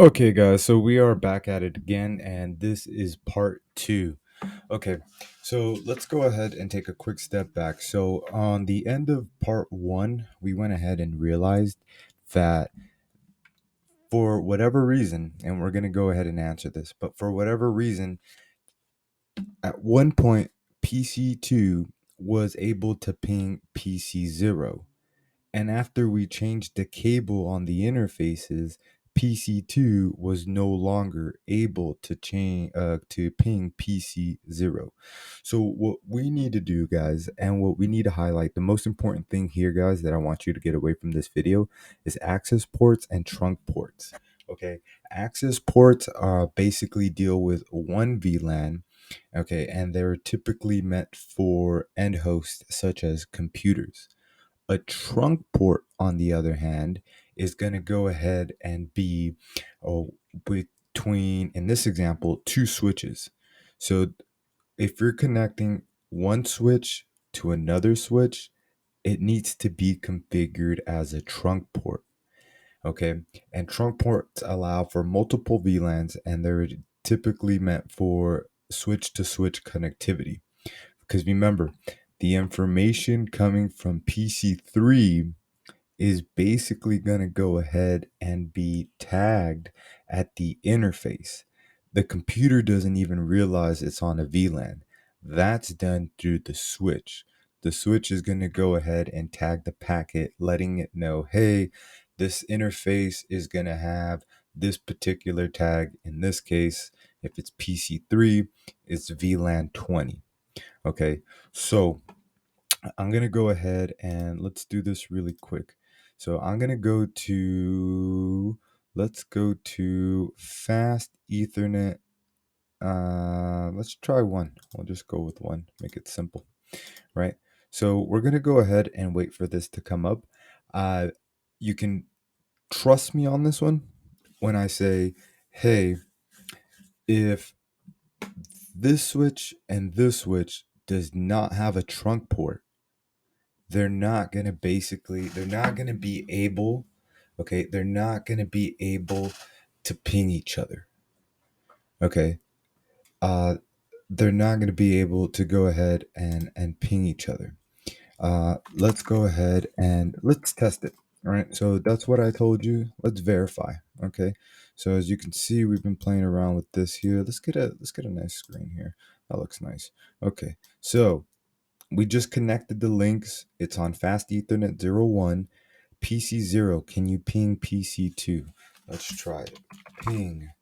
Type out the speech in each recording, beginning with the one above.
Okay, guys, so we are back at it again, and this is part two. Okay, so let's go ahead and take a quick step back. So, on the end of part one, we went ahead and realized that for whatever reason, and we're going to go ahead and answer this, but for whatever reason, at one point, PC2 was able to ping PC0. And after we changed the cable on the interfaces, PC2 was no longer able to ping PC0. So what we need to do, guys, and what we need to highlight, the most important thing here, guys, that I want you to get away from this video is access ports and trunk ports. Okay, access ports basically deal with one VLAN. Okay, and they're typically meant for end hosts such as computers. A trunk port, on the other hand, is going to go ahead and be between, in this example, two switches. So if you're connecting one switch to another switch, it needs to be configured as a trunk port. Okay. And trunk ports allow for multiple VLANs, and they're typically meant for switch to switch connectivity. Because remember, the information coming from PC3 is basically going to go ahead and be tagged at the interface. The computer doesn't even realize it's on a VLAN. That's done through the switch. The switch is going to go ahead and tag the packet, letting it know, hey, this interface is going to have this particular tag. In this case, if it's PC3, it's VLAN 20. Okay, so I'm going to go ahead and let's do this really quick. So I'm going to let's go to fast Ethernet. Let's try one. We'll just go with one, make it simple, right? So we're going to go ahead and wait for this to come up. You can trust me on this one when I say, hey, if this switch and this switch does not have a trunk port, they're not going to be able, okay, they're not going to be able to ping each other. Okay. Uh they're not going to be able to go ahead and ping each other. Let's go ahead and let's test it. All right. So that's what I told you. Let's verify. Okay. So as you can see, we've been playing around with this here. Let's get a nice screen here. That looks nice. Okay. So we just connected the links. It's on fast Ethernet 01. PC0, can you ping PC2? Let's try it. Ping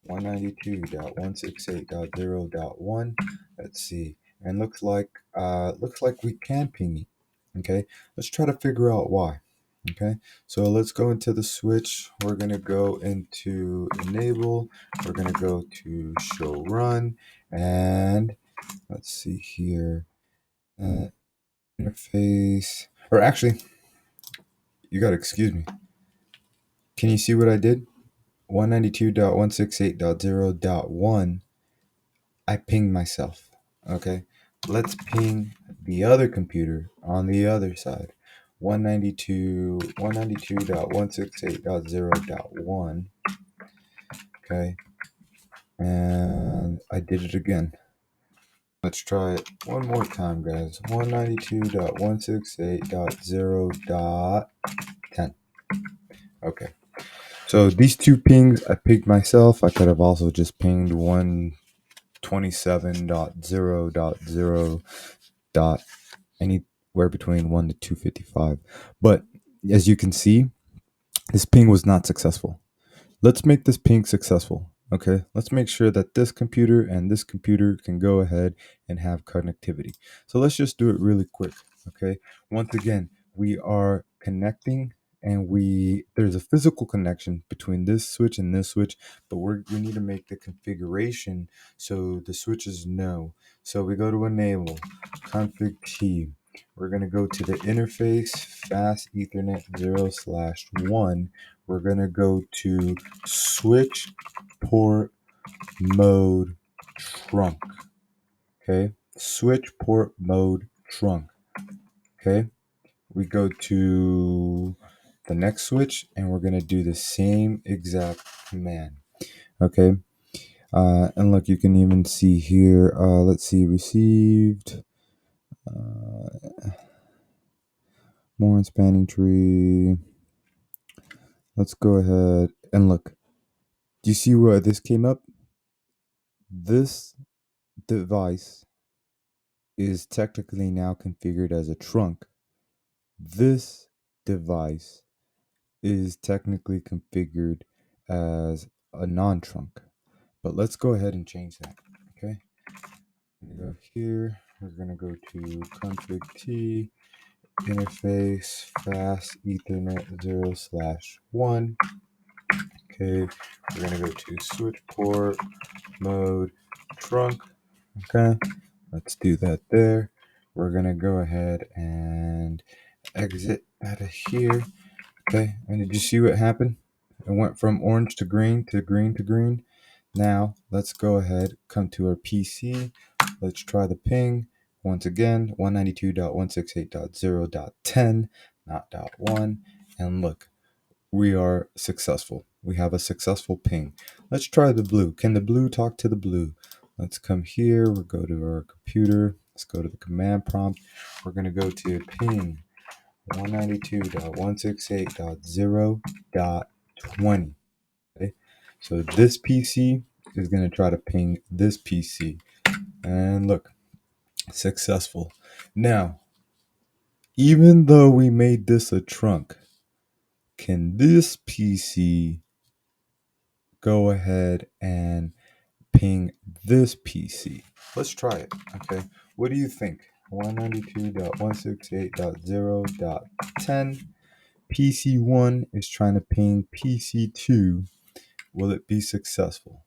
192.168.0.1. Let's see. And looks like we can ping it. Okay. Let's try to figure out why. Okay. So let's go into the switch. We're gonna go into enable. We're gonna go to show run, and let's see here. Interface. Or actually, you gotta excuse me. Can you see what I did? 192.168.0.1, I pinged myself. Okay, let's ping the other computer on the other side. 192.168.0.1. Okay, and I did it again. Let's try it one more time, guys. 192.168.0.10. Okay. So these two pings, I pinged myself. I could have also just pinged 127.0.0 dot anywhere between 1 to 255. But as you can see, this ping was not successful. Let's make this ping successful. Okay, let's make sure that this computer and this computer can go ahead and have connectivity. So let's just do it really quick. Okay, once again, we are connecting, and there's a physical connection between this switch and this switch, but we need to make the configuration so the switches know. So we go to enable config T. We're going to go to the interface fast Ethernet 0/1. We're going to go to switch port mode trunk. Okay. Switch port mode trunk. Okay. We go to the next switch, and we're going to do the same exact command. Okay. And look, you can even see here, let's see, received, more in spanning tree. Let's go ahead and look. Do you see where this came up? This device is technically now configured as a trunk. This device is technically configured as a non-trunk. But let's go ahead and change that. Okay. Go here. We're gonna go to config t interface fast ethernet 0/1. Okay. We're gonna go to switch port mode trunk. Okay. Let's do that there. We're gonna go ahead and exit out of here. Okay. And did you see what happened? It went from orange to green to green to green. Now let's go ahead, come to our PC. Let's try the ping. Once again, 192.168.0.10, not .1. And look, we are successful. We have a successful ping. Let's try the blue. Can the blue talk to the blue? Let's come here. We'll go to our computer. Let's go to the command prompt. We're going to go to ping 192.168.0.20. Okay? So this PC is going to try to ping this PC. And look, successful. Now, even though we made this a trunk, can this PC go ahead and ping this PC? Let's try it. Okay. What do you think? 192.168.0.10. PC1 is trying to ping PC2. Will it be successful?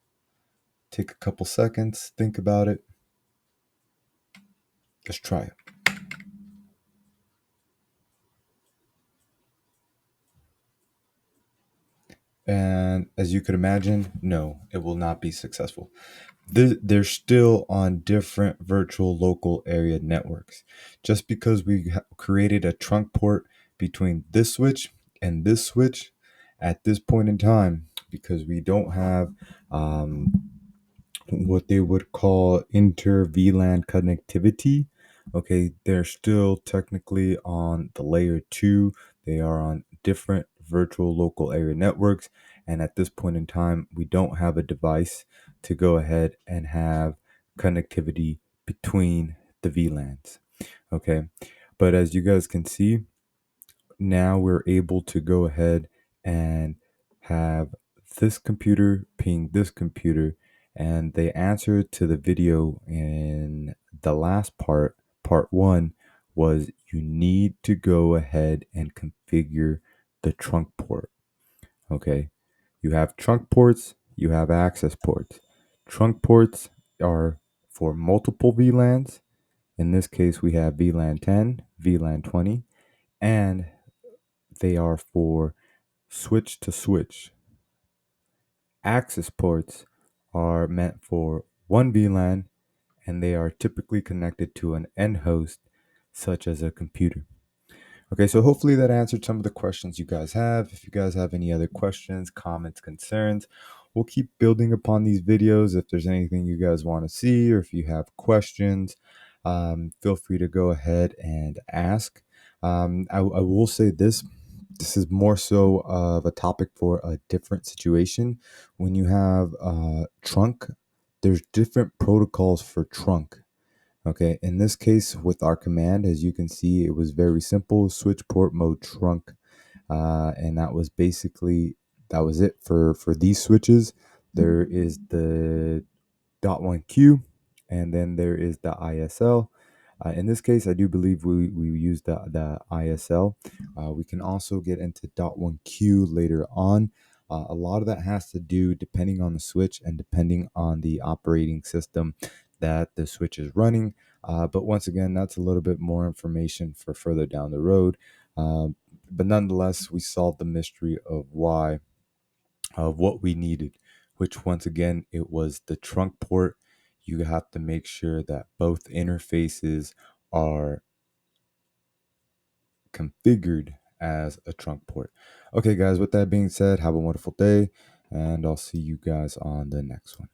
Take a couple seconds, think about it. Let's try it. And as you could imagine, no, it will not be successful. They're still on different virtual local area networks. Just because we created a trunk port between this switch and this switch at this point in time, because we don't have what they would call inter-VLAN connectivity. Okay, they're still technically on the layer 2. They are on different virtual local area networks. And at this point in time, we don't have a device to go ahead and have connectivity between the VLANs. Okay, but as you guys can see, now we're able to go ahead and have this computer ping this computer, and the answer to the video in the last part 1, was you need to go ahead and configure the trunk port. Okay, you have trunk ports, you have access ports. Trunk ports are for multiple VLANs. In this case, we have VLAN 10, VLAN 20, and they are for switch to switch. Access ports are meant for one VLAN, and they are typically connected to an end host, such as a computer. Okay, so hopefully that answered some of the questions you guys have. If you guys have any other questions, comments, concerns, we'll keep building upon these videos. If there's anything you guys want to see, or if you have questions, feel free to go ahead and ask. I will say this is more so of a topic for a different situation. When you have trunk, there's different protocols for trunk. Okay, in this case, with our command, as you can see, it was very simple: switch port mode trunk, and that was it for these switches. There is the .1Q, and then there is the ISL. In this case, I do believe we use the ISL. We can also get into .1Q later on. A lot of that has to do depending on the switch and depending on the operating system that the switch is running. But once again, that's a little bit more information for further down the road. But nonetheless, we solved the mystery of why, of what we needed, which once again, it was the trunk port. You have to make sure that both interfaces are configured as a trunk port. Okay, guys, with that being said, have a wonderful day, and I'll see you guys on the next one.